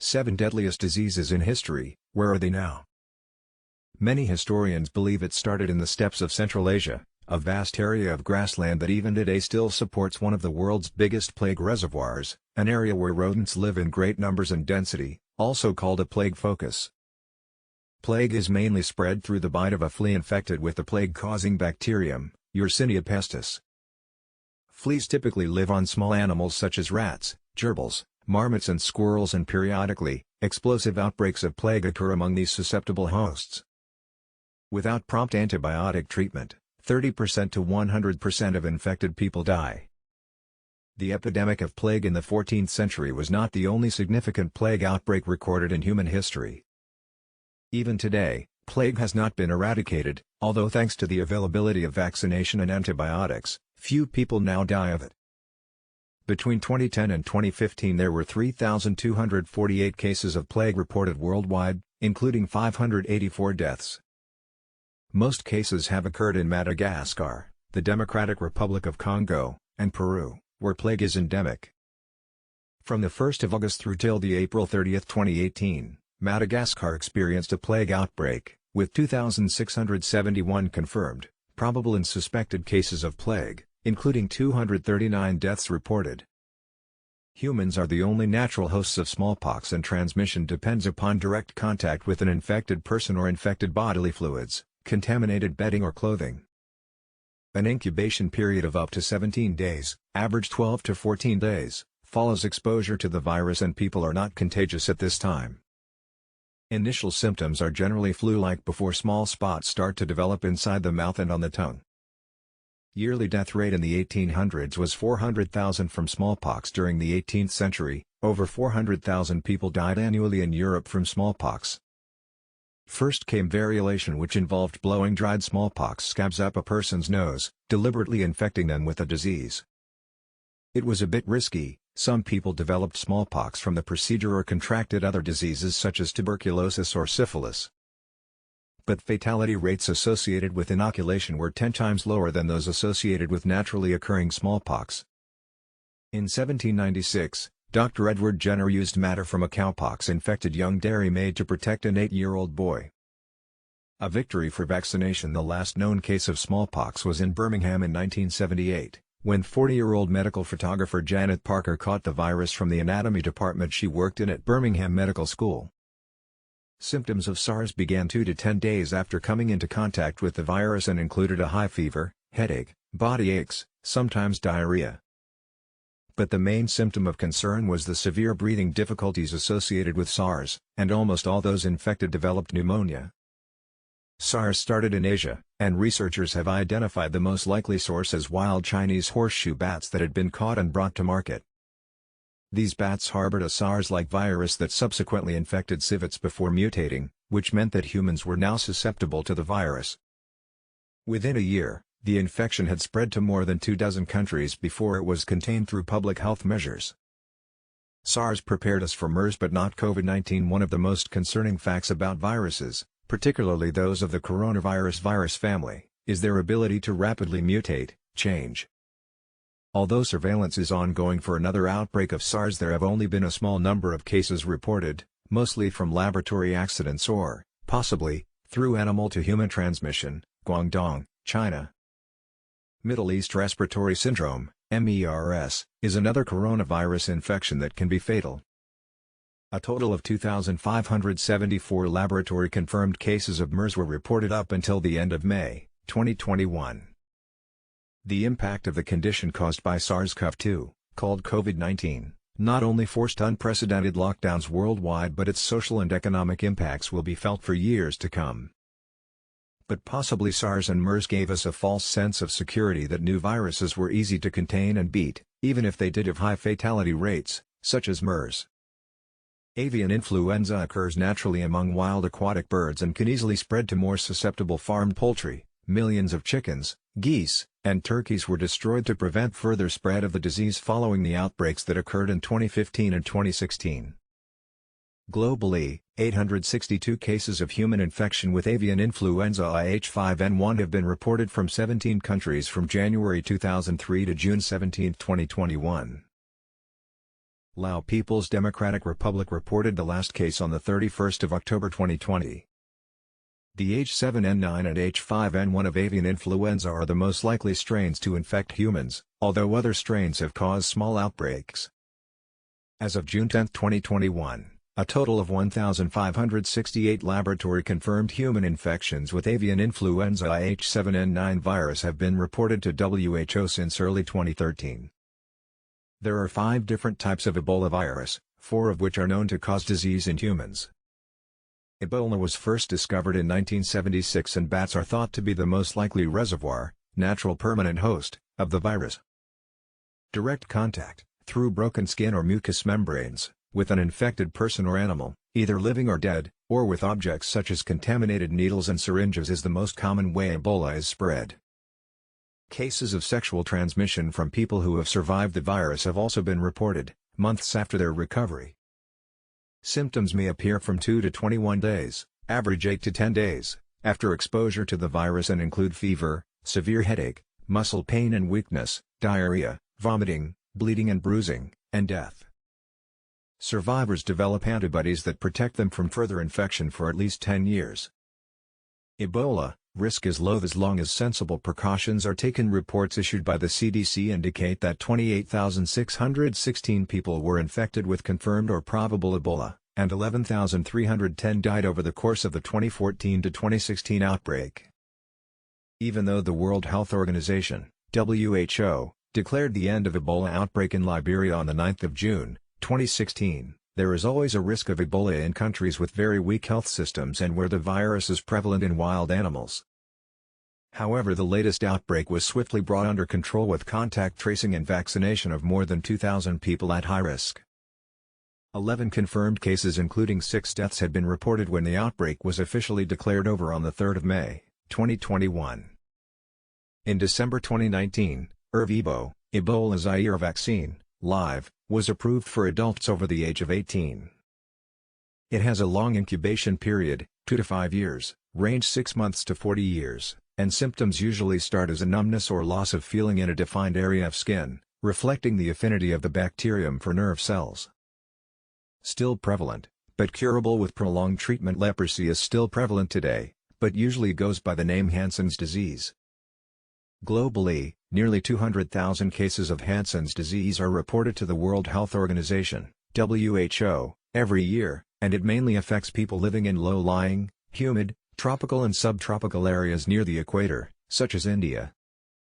7 Deadliest Diseases in History, Where Are They Now? Many historians believe it started in the steppes of Central Asia, a vast area of grassland that even today still supports one of the world's biggest plague reservoirs, an area where rodents live in great numbers and density, also called a plague focus. Plague is mainly spread through the bite of a flea infected with the plague-causing bacterium, Yersinia pestis. Fleas typically live on small animals such as rats, gerbils, marmots and squirrels, and periodically, explosive outbreaks of plague occur among these susceptible hosts. Without prompt antibiotic treatment, 30% to 100% of infected people die. The epidemic of plague in the 14th century was not the only significant plague outbreak recorded in human history. Even today, plague has not been eradicated, although thanks to the availability of vaccination and antibiotics, few people now die of it. Between 2010 and 2015 there were 3,248 cases of plague reported worldwide, including 584 deaths. Most cases have occurred in Madagascar, the Democratic Republic of Congo, and Peru, where plague is endemic. From the 1st of August through till the April 30, 2018, Madagascar experienced a plague outbreak, with 2,671 confirmed, probable and suspected cases of plague, including 239 deaths reported. Humans are the only natural hosts of smallpox, and transmission depends upon direct contact with an infected person or infected bodily fluids, contaminated bedding or clothing. An incubation period of up to 17 days, average 12 to 14 days, follows exposure to the virus, and people are not contagious at this time. Initial symptoms are generally flu-like before small spots start to develop inside the mouth and on the tongue. Yearly death rate in the 1800s was 400,000 from smallpox. During the 18th century, over 400,000 people died annually in Europe from smallpox. First came variolation, which involved blowing dried smallpox scabs up a person's nose, deliberately infecting them with the disease. It was a bit risky. Some people developed smallpox from the procedure or contracted other diseases such as tuberculosis or syphilis. But fatality rates associated with inoculation were 10 times lower than those associated with naturally occurring smallpox. In 1796, Dr. Edward Jenner used matter from a cowpox-infected young dairymaid to protect an 8-year-old boy. A victory for vaccination. The last known case of smallpox was in Birmingham in 1978, when 40-year-old medical photographer Janet Parker caught the virus from the anatomy department she worked in at Birmingham Medical School. Symptoms of SARS began 2 to 10 days after coming into contact with the virus and included a high fever, headache, body aches, sometimes diarrhea. But the main symptom of concern was the severe breathing difficulties associated with SARS, and almost all those infected developed pneumonia. SARS started in Asia, and researchers have identified the most likely source as wild Chinese horseshoe bats that had been caught and brought to market. These bats harbored a SARS-like virus that subsequently infected civets before mutating, which meant that humans were now susceptible to the virus. Within a year, the infection had spread to more than 24 countries before it was contained through public health measures. SARS prepared us for MERS but not COVID-19. One of the most concerning facts about viruses, particularly those of the coronavirus virus family, is their ability to rapidly mutate, change. Although surveillance is ongoing for another outbreak of SARS, there have only been a small number of cases reported, mostly from laboratory accidents or, possibly, through animal-to-human transmission. Guangdong, China. Middle East Respiratory Syndrome, MERS, is another coronavirus infection that can be fatal. A total of 2,574 laboratory-confirmed cases of MERS were reported up until the end of May, 2021. The impact of the condition caused by SARS-CoV-2, called COVID-19, not only forced unprecedented lockdowns worldwide, but its social and economic impacts will be felt for years to come. But possibly SARS and MERS gave us a false sense of security that new viruses were easy to contain and beat, even if they did have high fatality rates, such as MERS. Avian influenza occurs naturally among wild aquatic birds and can easily spread to more susceptible farmed poultry. Millions of chickens, geese, and turkeys were destroyed to prevent further spread of the disease following the outbreaks that occurred in 2015 and 2016. Globally, 862 cases of human infection with avian influenza IH5N1 have been reported from 17 countries from January 2003 to June 17, 2021. Lao People's Democratic Republic reported the last case on the 31st of October 2020. The H7N9 and H5N1 of avian influenza are the most likely strains to infect humans, although other strains have caused small outbreaks. As of June 10, 2021, a total of 1,568 laboratory-confirmed human infections with avian influenza H7N9 virus have been reported to WHO since early 2013. There are 5 different types of Ebola virus, 4 of which are known to cause disease in humans. Ebola was first discovered in 1976 and bats are thought to be the most likely reservoir, natural permanent host, of the virus. Direct contact, through broken skin or mucous membranes, with an infected person or animal, either living or dead, or with objects such as contaminated needles and syringes is the most common way Ebola is spread. Cases of sexual transmission from people who have survived the virus have also been reported, months after their recovery. Symptoms may appear from 2 to 21 days, average 8 to 10 days, after exposure to the virus and include fever, severe headache, muscle pain and weakness, diarrhea, vomiting, bleeding and bruising, and death. Survivors develop antibodies that protect them from further infection for at least 10 years. Ebola, risk is low as long as sensible precautions are taken. Reports issued by the CDC indicate that 28,616 people were infected with confirmed or probable Ebola, and 11,310 died over the course of the 2014 to 2016 outbreak. Even though the World Health Organization, WHO, declared the end of Ebola outbreak in Liberia on the 9th of June, 2016, there is always a risk of Ebola in countries with very weak health systems and where the virus is prevalent in wild animals. However, the latest outbreak was swiftly brought under control with contact tracing and vaccination of more than 2,000 people at high risk. 11 confirmed cases including 6 deaths had been reported when the outbreak was officially declared over on the 3rd of May, 2021. In December 2019, Ervebo, Ebola Zaire vaccine, live, was approved for adults over the age of 18. It has a long incubation period, 2 to 5 years, range 6 months to 40 years, and symptoms usually start as a numbness or loss of feeling in a defined area of skin, reflecting the affinity of the bacterium for nerve cells. Still prevalent, but curable with prolonged treatment. Leprosy is still prevalent today, but usually goes by the name Hansen's disease. Globally, nearly 200,000 cases of Hansen's disease are reported to the World Health Organization, WHO, every year, and it mainly affects people living in low-lying, humid, tropical and subtropical areas near the equator, such as India,